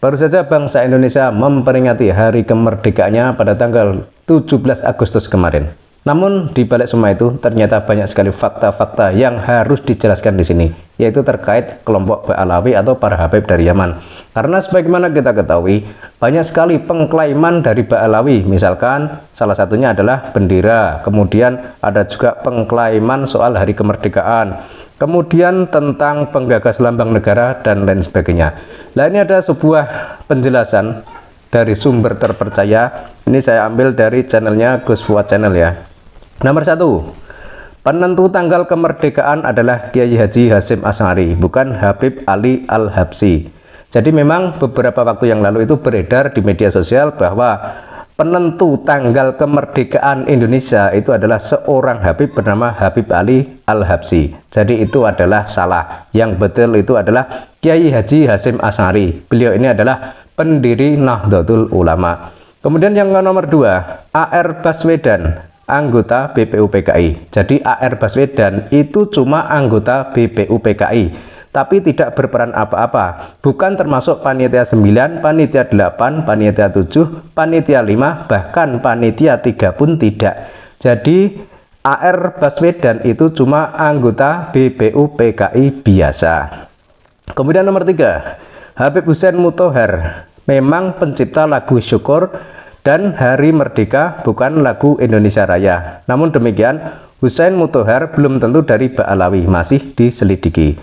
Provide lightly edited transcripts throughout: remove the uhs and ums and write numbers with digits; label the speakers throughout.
Speaker 1: Baru saja bangsa Indonesia memperingati hari kemerdekaannya pada tanggal 17 Agustus kemarin. Namun di balik semua itu ternyata banyak sekali fakta-fakta yang harus dijelaskan di sini, yaitu terkait kelompok Ba'alawi atau para Habib dari Yaman. Karena sebagaimana kita ketahui, banyak sekali pengklaiman dari Ba'alawi, misalkan salah satunya adalah bendera, kemudian ada juga pengklaiman soal hari kemerdekaan, kemudian tentang penggagas lambang negara dan lain sebagainya. Nah, ini ada sebuah penjelasan dari sumber terpercaya. Ini saya ambil dari channelnya Gus Fuad Channel ya. Nomor 1, penentu tanggal kemerdekaan adalah Kiai Haji Hasyim Asy'ari, bukan Habib Ali Al-Habsyi. Jadi memang beberapa waktu yang lalu itu beredar di media sosial bahwa penentu tanggal kemerdekaan Indonesia itu adalah seorang Habib bernama Habib Ali Al-Habsyi. Jadi itu adalah salah. Yang betul itu adalah Kiai Haji Hasyim Asy'ari. Beliau ini adalah pendiri Nahdlatul Ulama. Kemudian yang nomor 2, AR Baswedan, anggota BPUPKI. Jadi AR Baswedan itu cuma anggota BPUPKI, tapi tidak berperan apa-apa, bukan termasuk panitia 9, panitia 8, panitia 7, panitia 5, bahkan panitia 3 pun tidak. Jadi AR Baswedan itu cuma anggota BPUPKI biasa. Kemudian nomor 3, Habib Hussein Muthohar memang pencipta lagu Syukur dan Hari Merdeka, bukan lagu Indonesia Raya. Namun demikian, Hussein Muthohar belum tentu dari Ba'alawi, masih diselidiki.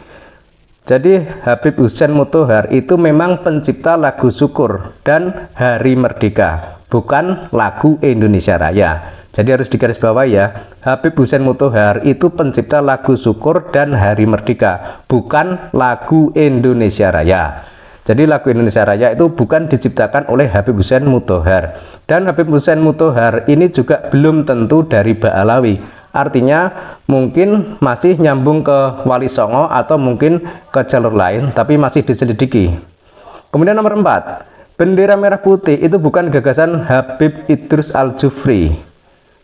Speaker 1: Jadi Habib Hussein Muthohar itu memang pencipta lagu Syukur dan Hari Merdeka, bukan lagu Indonesia Raya. Jadi harus digarisbawahi ya, Habib Hussein Muthohar itu pencipta lagu Syukur dan Hari Merdeka, bukan lagu Indonesia Raya. Jadi lagu Indonesia Raya itu bukan diciptakan oleh Habib Hussein Muthohar. Dan Habib Hussein Muthohar ini juga belum tentu dari Ba'alawi. Artinya mungkin masih nyambung ke Wali Songo atau mungkin ke jalur lain, tapi masih diselidiki. Kemudian nomor 4, bendera merah putih itu bukan gagasan Habib Idrus Al-Jufri.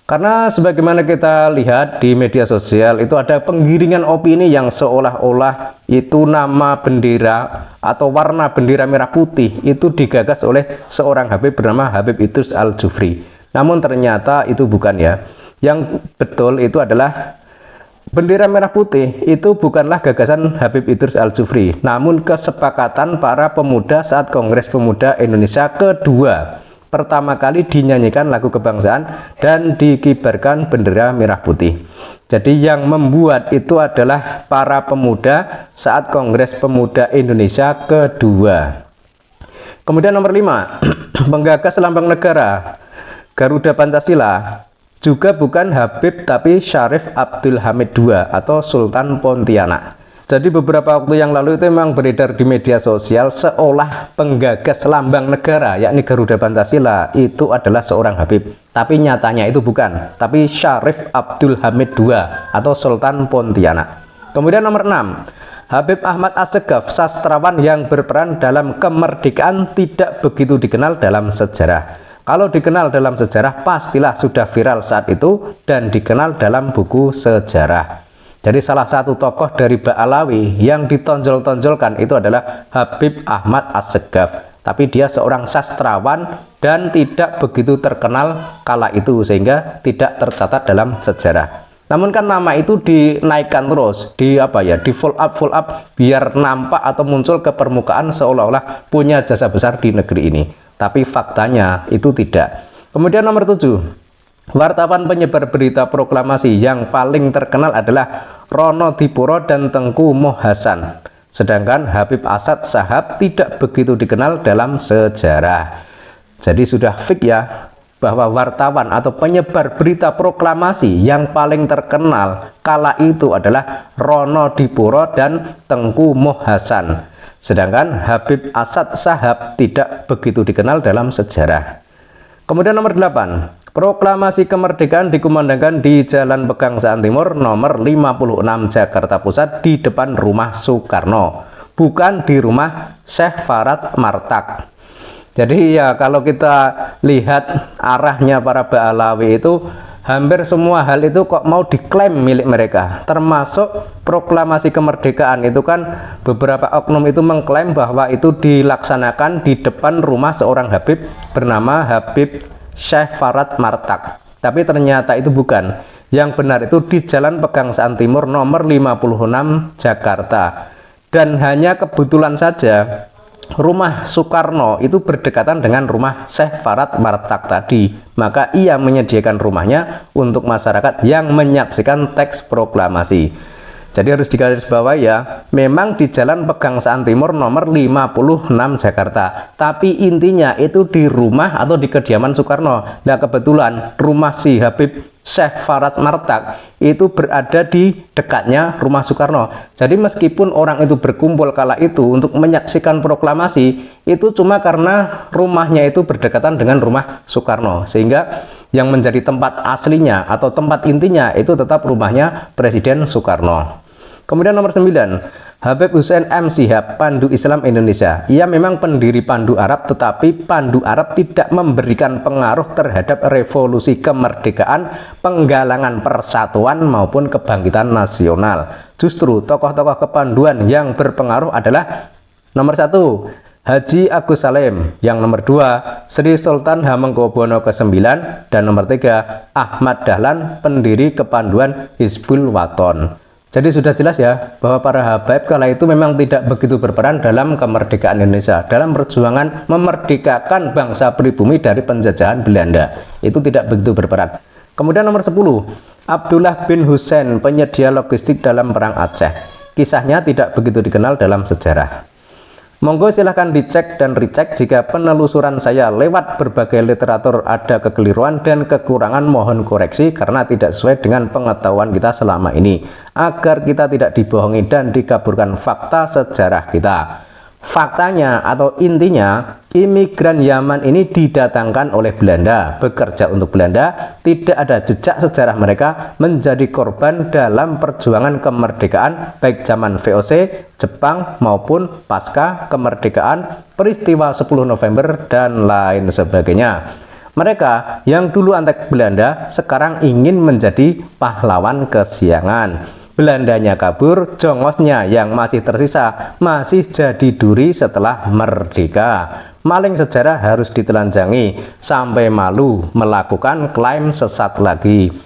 Speaker 1: Karena sebagaimana kita lihat di media sosial itu ada penggiringan opini yang seolah-olah itu nama bendera atau warna bendera merah putih itu digagas oleh seorang Habib bernama Habib Idrus Al-Jufri. Namun ternyata itu bukan ya. Yang betul itu adalah bendera merah putih itu bukanlah gagasan Habib Idrus Al-Jufri, namun kesepakatan para pemuda saat Kongres Pemuda Indonesia kedua. Pertama kali dinyanyikan lagu kebangsaan dan dikibarkan bendera merah putih. Jadi yang membuat itu adalah para pemuda saat Kongres Pemuda Indonesia kedua. Kemudian nomor 5, penggagas lambang negara Garuda Pancasila juga bukan Habib tapi Syarif Abdul Hamid II atau Sultan Pontianak. Jadi beberapa waktu yang lalu itu memang beredar di media sosial seolah penggagas lambang negara yakni Garuda Pancasila itu adalah seorang Habib, tapi nyatanya itu bukan, tapi Syarif Abdul Hamid II atau Sultan Pontianak. Kemudian nomor 6, Habib Ahmad Assegaf, sastrawan yang berperan dalam kemerdekaan, tidak begitu dikenal dalam sejarah. Kalau dikenal dalam sejarah pastilah sudah viral saat itu dan dikenal dalam buku sejarah. Jadi salah satu tokoh dari Ba'alawi yang ditonjol-tonjolkan itu adalah Habib Ahmad Assegaf. Tapi dia seorang sastrawan dan tidak begitu terkenal kala itu sehingga tidak tercatat dalam sejarah. Namun kan nama itu dinaikkan terus, di full up biar nampak atau muncul ke permukaan seolah-olah punya jasa besar di negeri ini. Tapi faktanya itu tidak. Kemudian nomor 7. Wartawan penyebar berita proklamasi yang paling terkenal adalah Rono Dipuro dan Tengku Moh Hasan. Sedangkan Habib Asad Shahab tidak begitu dikenal dalam sejarah. Jadi sudah fix ya bahwa wartawan atau penyebar berita proklamasi yang paling terkenal kala itu adalah Rono Dipuro dan Tengku Moh Hasan. Sedangkan Habib Asad Shahab tidak begitu dikenal dalam sejarah. Kemudian nomor 8. Proklamasi kemerdekaan dikumandangkan di Jalan Pegangsaan Timur nomor 56 Jakarta Pusat di depan rumah Soekarno, bukan di rumah Syekh Farad Martak. Jadi ya kalau kita lihat arahnya para Ba'alawi itu hampir semua hal itu kok mau diklaim milik mereka, termasuk proklamasi kemerdekaan itu kan beberapa oknum itu mengklaim bahwa itu dilaksanakan di depan rumah seorang Habib bernama Habib Syekh Faraj Martak, tapi ternyata itu bukan. Yang benar itu di Jalan Pegangsaan Timur nomor 56 Jakarta. Dan hanya kebetulan saja rumah Soekarno itu berdekatan dengan rumah Syekh Faraj Martak tadi, maka ia menyediakan rumahnya untuk masyarakat yang menyaksikan teks proklamasi. Jadi harus digarisbawahi ya, memang di Jalan Pegangsaan Timur nomor 56 Jakarta, tapi intinya itu di rumah atau di kediaman Soekarno. Nah kebetulan rumah si Habib Syekh Faraj Martak itu berada di dekatnya rumah Soekarno. Jadi meskipun orang itu berkumpul kala itu untuk menyaksikan proklamasi, itu cuma karena rumahnya itu berdekatan dengan rumah Soekarno, sehingga yang menjadi tempat aslinya atau tempat intinya itu tetap rumahnya Presiden Soekarno. Kemudian nomor 9, Habib Hussein M. Shihab, Pandu Islam Indonesia. Ia memang pendiri Pandu Arab, tetapi Pandu Arab tidak memberikan pengaruh terhadap revolusi kemerdekaan, penggalangan persatuan maupun kebangkitan nasional. Justru tokoh-tokoh kepanduan yang berpengaruh adalah nomor 1, Haji Agus Salim, yang nomor 2 Sri Sultan Hamengkubuwono ke-9, dan nomor 3 Ahmad Dahlan, pendiri kepanduan Hizbul Waton. Jadi sudah jelas ya bahwa para habaib kala itu memang tidak begitu berperan dalam kemerdekaan Indonesia, dalam perjuangan memerdekakan bangsa pribumi dari penjajahan Belanda. Itu tidak begitu berperan. Kemudian nomor 10, Abdullah bin Husain, penyedia logistik dalam perang Aceh. Kisahnya tidak begitu dikenal dalam sejarah. Monggo silahkan dicek dan recheck jika penelusuran saya lewat berbagai literatur ada kekeliruan dan kekurangan, mohon koreksi karena tidak sesuai dengan pengetahuan kita selama ini, agar kita tidak dibohongi dan dikaburkan fakta sejarah kita. Faktanya atau intinya, imigran Yaman ini didatangkan oleh Belanda, bekerja untuk Belanda, tidak ada jejak sejarah mereka menjadi korban dalam perjuangan kemerdekaan baik zaman VOC, Jepang maupun pasca kemerdekaan, peristiwa 10 November dan lain sebagainya. Mereka yang dulu antek Belanda sekarang ingin menjadi pahlawan kesiangan. Belandanya kabur, jongosnya yang masih tersisa masih jadi duri setelah merdeka. Maling sejarah harus ditelanjangi sampai malu melakukan klaim sesat lagi.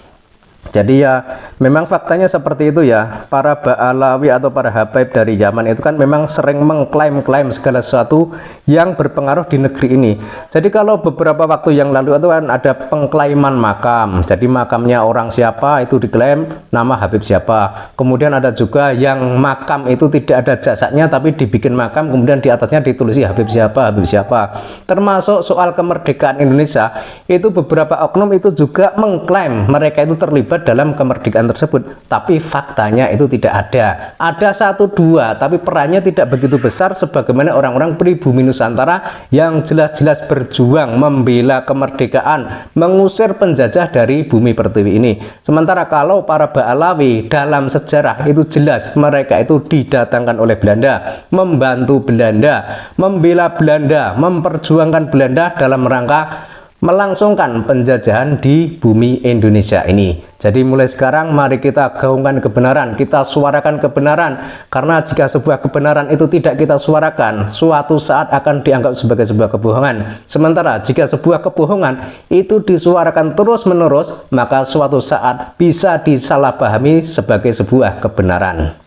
Speaker 1: Jadi ya memang faktanya seperti itu ya. Para Ba'alawi atau para habaib dari Yaman itu kan memang sering mengklaim-klaim segala sesuatu yang berpengaruh di negeri ini. Jadi kalau beberapa waktu yang lalu itu kan ada pengklaiman makam. Jadi makamnya orang siapa itu diklaim nama Habib siapa. Kemudian ada juga yang makam itu tidak ada jasadnya tapi dibikin makam, kemudian di atasnya ditulis Habib siapa, Habib siapa. Termasuk soal kemerdekaan Indonesia, itu beberapa oknum itu juga mengklaim mereka itu terlibat dalam kemerdekaan tersebut, tapi faktanya itu tidak ada. Ada 1-2 tapi perannya tidak begitu besar sebagaimana orang-orang pribumi Nusantara yang jelas-jelas berjuang membela kemerdekaan, mengusir penjajah dari bumi pertiwi ini. Sementara kalau para Ba'alawi dalam sejarah itu jelas mereka itu didatangkan oleh Belanda, membantu Belanda, membela Belanda, memperjuangkan Belanda dalam rangka melangsungkan penjajahan di bumi Indonesia ini. Jadi mulai sekarang mari kita gaungkan kebenaran, kita suarakan kebenaran, karena jika sebuah kebenaran itu tidak kita suarakan, suatu saat akan dianggap sebagai sebuah kebohongan. Sementara jika sebuah kebohongan itu disuarakan terus-menerus, maka suatu saat bisa disalahpahami sebagai sebuah kebenaran.